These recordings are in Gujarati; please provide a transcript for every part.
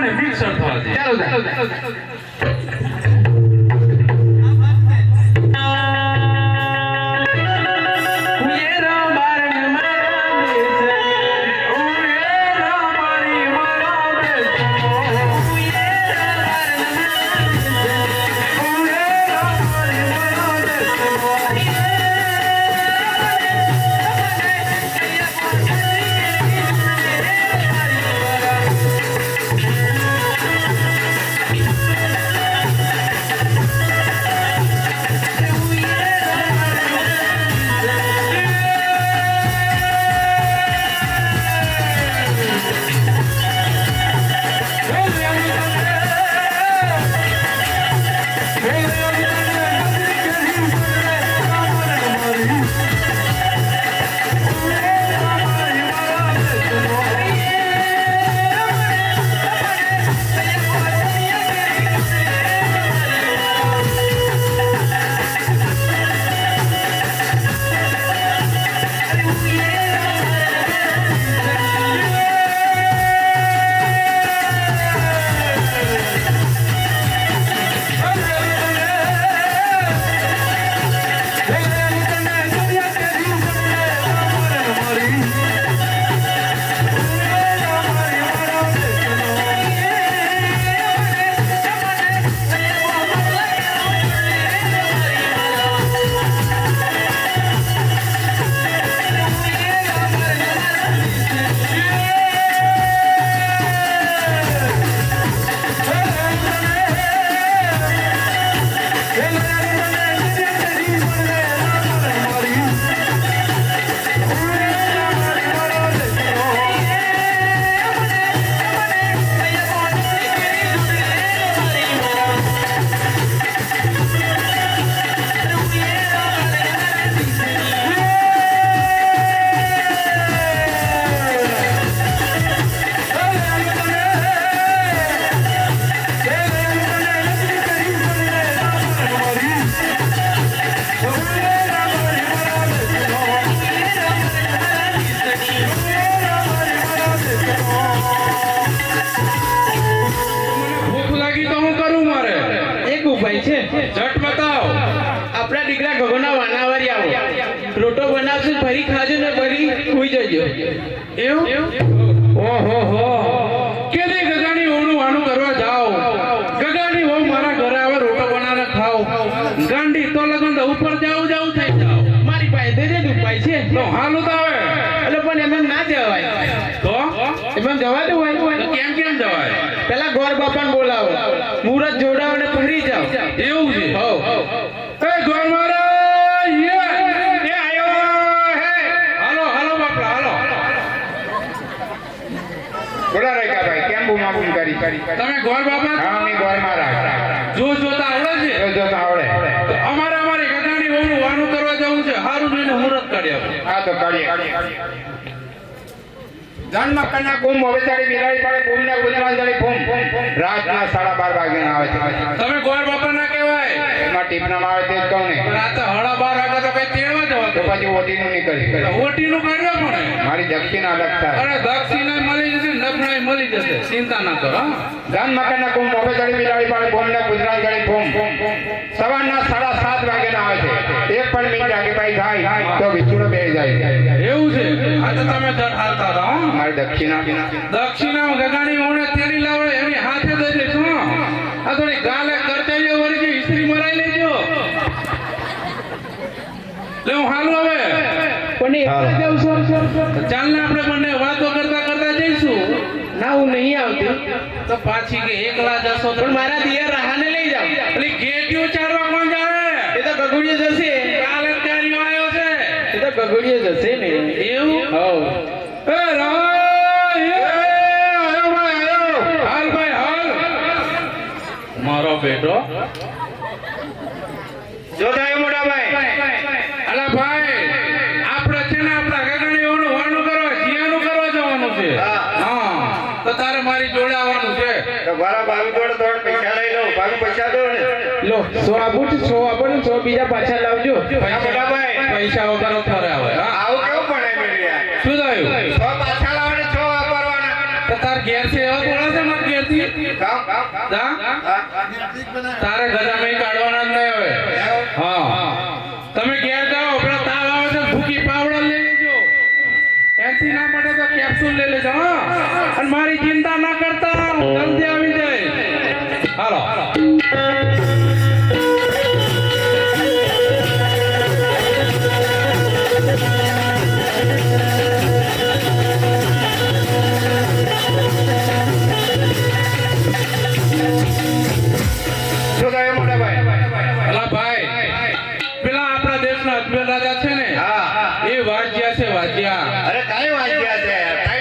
ને મિક્સર થવા દે. ચાલો જટ બતાવ. આપણા દીકરા ગગોના વાનાવારી આવો રોટો બનાવશું ફરી ખાજો ને ફરી સુઈ જજો. એવું ઓહો હો કે દે ગગાની ઓનું વાનું કરવા જાઓ. ગગાની હો મારા ઘરે આવે રોટો બનાવીને ખાઓ. ગાંડી તો લગન તો ઉપર જાવ થઈ જાવ. મારી પાસે દે દે ઉપાય છે તો હાલું તો આવે એટલે પણ એમ ના જવાય. તો એમ જવા દે હોય કેમ જવાય? પેલા ગોર બાપાને બોલાવો મુહૂર્ત જોડાવો ને પહેરી જાઓ. એવું છે. હો એ ગોર મારા એ આયો હે. હાલો બાપડા હાલો. બોલા રેખા ભાઈ કેમ બૂમા બૂમ કરી તમે ગોર બાપા? હા અમે ગોર મારા જોતા આવડે છે? જોતા આવડે. તો અમારે ગગાની વહુનું વાનું કરવા જવું છે. હારું જોઈને મુહૂર્ત કાઢી આપો. હા તો કરીએ. જન્મ કન્યા કુંભ હવે તારી બિલાડી પડે કુંભ ને ગુજરાત તારી કુંભ રાતના 12:30 વાગે આવે છે. તમે ગોર બાપા ના કહેવાય. એમાં ટીપના આવે તે જ કહું ને. રાતે 12:30 વાગે તો કઈ તેડવા જવા તો પછી ઓટીનું નીકળી ઓટીનું કાઢવા પડે. મારી દક્ષિણા અલગ થાય. અરે દક્ષિણા મળી જશે, નફણાઈ મળી જશે, ચિંતા ના કરો. જન્મ કન્યા કુંભ હવે તારી બિલાડી પડે કુંભ ને ગુજરાત તારી કુંભ સવારના 7:30 વાગે આવે છે. એક પણ મિનિટ આગે પાઈ થાય તો વિચુડો બેસી જાય. એવું છે. આ તો તમે જટ હાલતા રહો. મારી દક્ષિણા ગગાની ઓને તેડી લાવો એની હાથે દઈ દેજો. આ થોડી ગાલે કરચાઈઓ વળી જે ઇસ્ત્રી મરાઈ લેજો. લે હું હાલું હવે. પણ એકલા જાઉં છું. ચાલ ને આપણે બંને વાતો કરતા જઈશું. ના હું નહીં આવતી. તો પાછી કે એકલા જશો તો પણ મારા દિયર રાહાને લઈ જાવ. પેલી ગેટીઓ ચારવા કોણ જાવે? એ તો ગગુડીયો જશે. કાલે ત્યારીઓ આવ્યો છે. એ તો ગગુડીયો જશે ને. એવું? હો એ હાલ ભાઈ હાલ. મારો બેટો જોતા મોટા ભાઈ. અલા ભાઈ આપણે છે ને આપણા ગગણી ઓનું વાનું કરવા જીયાનું કરવા જવાનું છે. હા તો તારે મારી જોડે આવવાનું છે. તો મારા બાબુ જોડે થોડા પૈસા લઈ લઉં. બાબુ પૈસા દો ને. લો 100 આપો ને 100 બીજા પાછા લાવજો. મોટા ભાઈ પૈસા વગર ફરે આવે. હા આવું કેવું ભણાય મેળવ્યા? શું થયું? 100 પાછા લાવવાને 6 વાપરવાના. તો તાર ઘેર છે એવા થોડા છે મારા ઘેરથી? જા તારે ગધામાં કાઢવાના જ નહીં હવે હા તમે ઘેર જાઓ પેલા તાવ આવે છે ભૂકી પાવડો લઈ લેજો એનથી ના પડે તો કેપ્સ્યુલ લઈ લેજો હા અને મારી ચિંતા ના કરતા જલ્દી આવી જાય હાલો શું થયું મોટા ભાઈ? અલા ભાઈ પેલા આપણા દેશના અજમેર રાજા છે ને હા એ વાજ્યા છે વાજ્યા અરે કાંઈ વાંચ્યા છે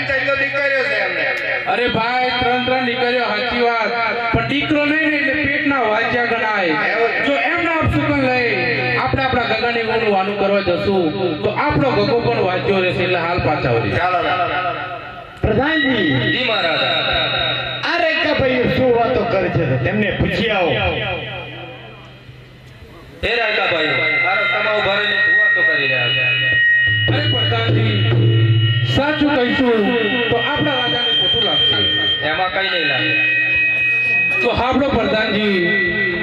ત્રણ તો દીકરીઓ છે એમને. અરે ભાઈ ત્રણ દીકરીઓ સાચી વાત પણ દીકરો નહીં ને એટલે પેટના વાજ્યા ગણાય જો એમના અપશુકન લઈ આપણે આપણા ગગાની વહુનું વાનું કરવા જશું તો આપણો ગગો પણ વાજ્યો રહેશે એટલે હાલ પાછા વળી ચાલો પ્રધાનજી જી મહારાજ આ રેખા ભાઈ શું વાતો કરે છે તેમને પૂછી આવો એ રાયકા ભાઈ મારો તમારો ભરીને વાતો કરી રહ્યા છે. અરે પ્રધાનજી સાચું કહીશું તો આપણા રાજાને ખોટું લાગશે એમાં કઈ નહીં લાગે. તો હાંભળો પ્રધાનજી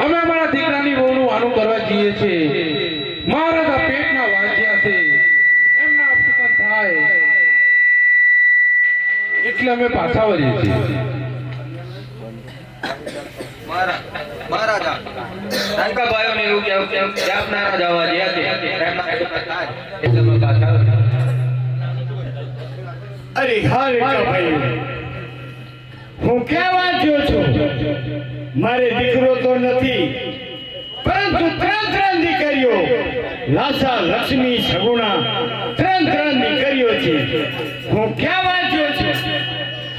અમે અમારા દીકરાની વહુનું વાનું કરવા જઈએ છીએ મહારાજા પેટના વાજ્યા છે એમના અપશુકન થાય એટલે અમે પાછા વળીએ છીએ મહારાજા રાયકા ભાઈઓને એવું કહેવું કે આપના રાજાવા જે છે એમના થાય એટલે મેં પાછા અરે હા રેખા ભાઈ હું કહેવા જો છું મારે દીકરો તો નથી પરંતુ ત્રણ દીકરીઓ લાસા લક્ષ્મી સગુણા ત્રણ દીકરીઓ છે હું કહેવા જો છું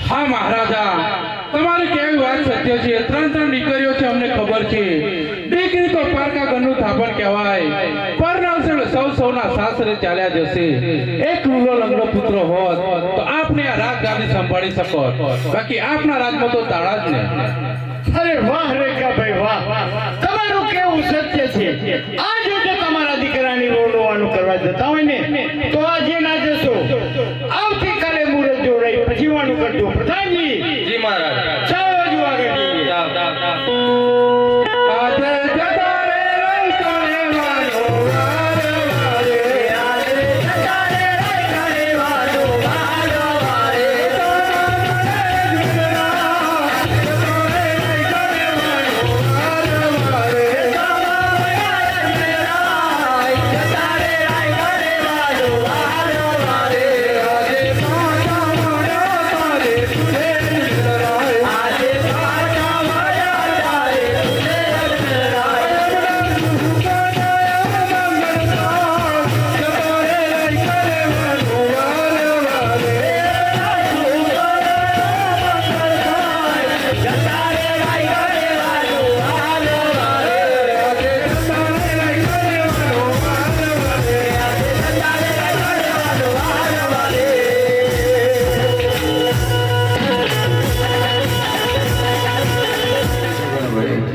હા મહારાજા તમારી કેવી વાત સત્ય છે ત્રણ દીકરીઓ છે અમને ખબર છે દીકરી તો પારકા ઘરનું થાપણ કહેવાય પરણાવશે એટલે સૌના સાસરે ચાલ્યા જશે એક રૂલો લંગડો પુત્ર હોત તો આપને આ રાજ ગાદી સંભાળી શકો બાકી આપના રાજમાં તો તાળા જ ને અરે વાહ રેખા ભાઈ વાહ તમારું કેવું સત્ય છે આજે જો તમારા દીકરાની રોડવાનું કરવા જતા હોય ને તો આજે ના જશો આવતીકાલે મુહૂર્ત જોડાઈ પછી વાનું કરજો પ્રધાનજી જી મહારાજ ચાલો હજુ આગળ જઈએ. જાઓ, જાઓ, જાઓ. આજે જતા રે કરેવાનો વારે વારે આજે જતા રે કરેવાનો વારે વારે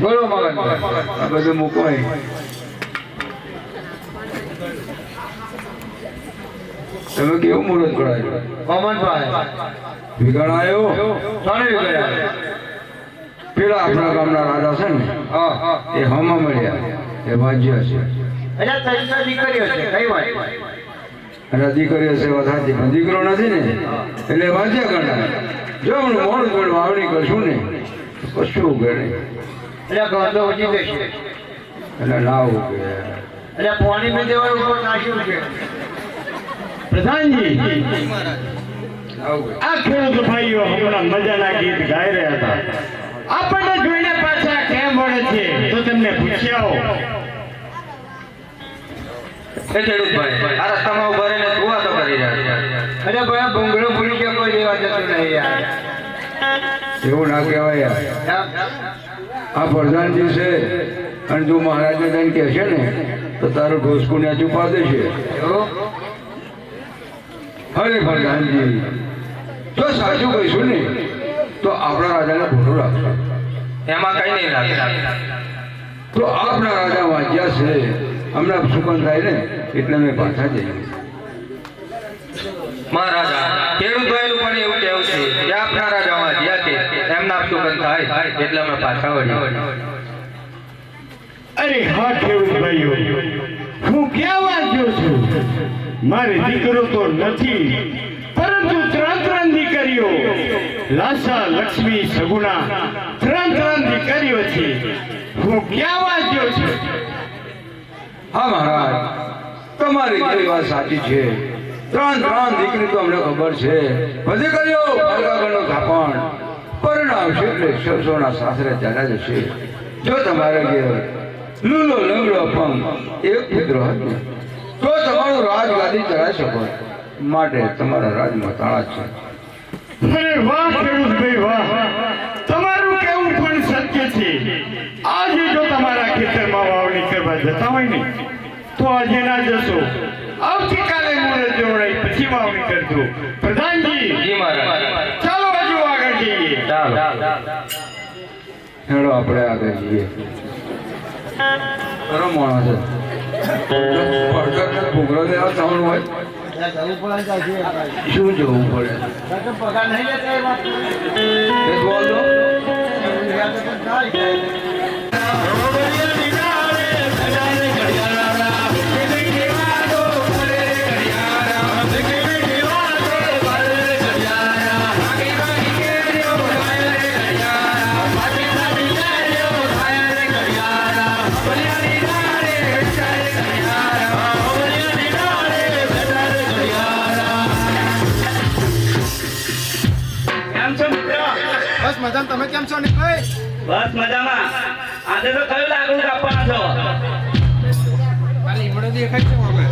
બોલો મગન આ બધું મૂકો અહીં. તમે કેવું મુહૂર્ત કરાયું? મોહમ્મદભાઈ વિગણાયો કોને વિગણાયો? પેલા આપણા ગામના રાજા છે ને એ હમા મળ્યા એ વાજ્ય છે અને દીકરીઓ છે વાત સાચી પણ દીકરો નથી ને એટલે વાજ્ય ગણાય જો હું મોડું પણ વાવણી કરશું ને કશું ગણે એટલે ના ઉગે પ્રધાનજી ના ઉગે. આ ખેડૂત ભાઈઓ હમણાં મજાના ગીત ગાઈ રહ્યા હતા આપણને જોઈને પાછા કેમ વળે છે તો તેમને પૂછી આવો. એ ખેડૂતભાઈ આ રસ્તામાં ઉભા રહીને શું વાતો કરી રહ્યા છે? અરે ભાઈ ભૂંગળો ભૂલી ગયો કોઈ લેવા જતું નહીં યાર. એવું ના કહેવાય યાર. આ પ્રધાનજી છે અને તું મહારાજને જઈને કહે છે ને તો તારું ઢોસકું ને છુપા દેશે. અરે પ્રધાનજી જો સાચું કહીશું ને તો આપણા રાજાને ખોટું લાગશે. એમાં કઈ નહીં લાગે. તો આપણા રાજા વાંચ્યા છે હમણાં સુકન થાય ને એટલે મેં પાછા જઈએ. મહારાજા ખેડૂતભાઈનું પણ એવું કહેવું છે કે આપના રાજા વાંચ્યા છે એમના સુકન થાય થાય એટલે અમે પાછા વળ્યા. અરે હા ખેડૂત ભાઈઓ, હું કહેવા આવ્યો છું, મારે દીકરો તો નથી, પરંતુ ત્રણ દીકરીઓ, લાસા, લક્ષ્મી, સગુણા, ત્રણ દીકરીઓ છે. હું કહેવા આવ્યો છું. હા મહારાજ, તમારી કેવી વાત સાચી છે. ત્રણ દીકરી તો અમને ખબર છે. બધી કર્યો ભાર્ગવનો થાપણ પરણાવશે એટલે સરસોના સાસરે ચાલ્યા જશે. જો તમારે ઘેર લૂલો લંગડો અપંગ એક પુત્ર હતો તો તમારું રાજગાદી ચડાવી શકો. માટે તમારા રાજમાં તાળા છે. અરે વાહ ખેડૂત ભાઈ વાહ, તમારું કેવું પણ સત્ય છે. આજે જો તમારા ખેતરમાં વાવણી કરવા જતા હોય ને તો આજે ના જશો, આવતીકાલે મુહૂર્ત જોડાઈ પછી વાવણી કરજો. પ્રધાનજી, જી મહારાજ. ચાલો હજુ આગળ જઈએ. ચાલો હેડો આપણે આગળ જઈએ. ખરો માણસ છે. પડકરને ઘૂઘરો દેવા જવાનું હોય શું જવું પડે એ બોલ દો. બસ મજામાં. તમે કેમ છો નીકળાઈ? બસ મજામાં. આજે તો કયું લાકડું કાપવાના છો? ખાલી ઈમડો દેખાય છે અમે.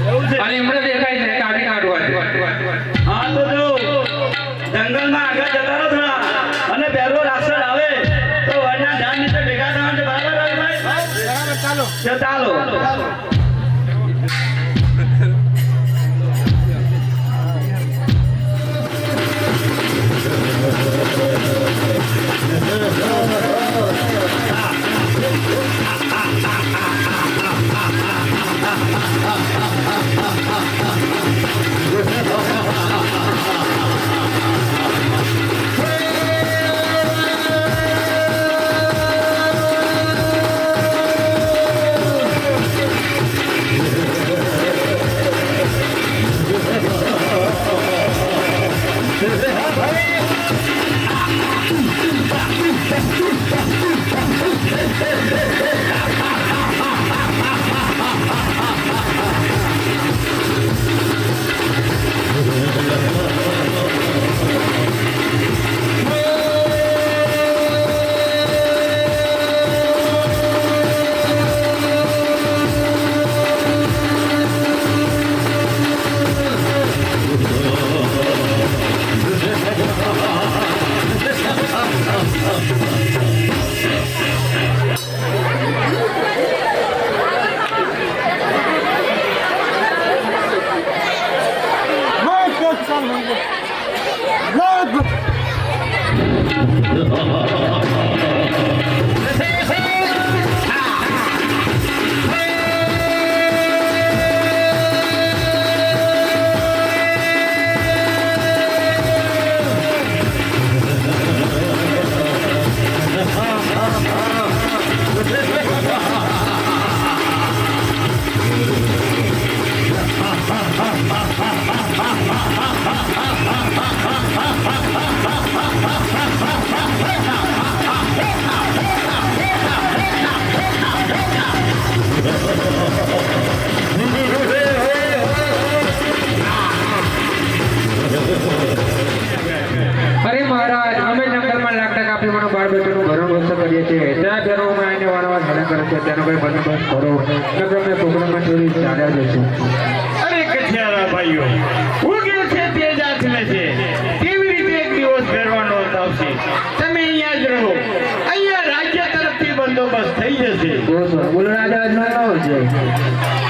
એવું છે? અને એમણે દેખાય છે કાઢી કાઢવાનું. હા તો જો જંગલમાં આગળ જતા રહો થોડા, અને પહેલો રાક્ષસ આવે તો વડના ઝાડ નીચે ભેગા થવાનું છે. બરાબર રવિભાઈ? બરાબર, ચાલો. ચાલો. અરે મહારાજ, અમે જંગલમાં લાકડા કાપી મને બાર બેટરનું ભરણ પોષણ કરીએ છીએ. ત્યાં પહેરોમાં આવીને વારંવાર હેરાન કરે છે. તેનો કોઈ બંદોબસ્ત કરો, નકર અમે પ્રોગ્રામમાં ચોરી ચાલ્યા જશું. અરે કઠિયારા ભાઈઓ, ઉગ્યો છે તે જ હાથને છે. કેવી રીતે એક દિવસ કરવાનો આવશે? તમે અહીંયા જ રહો, અહીંયા રાજ્ય તરફથી બંદોબસ્ત થઈ જશે. બોલ રાજા ન હોય.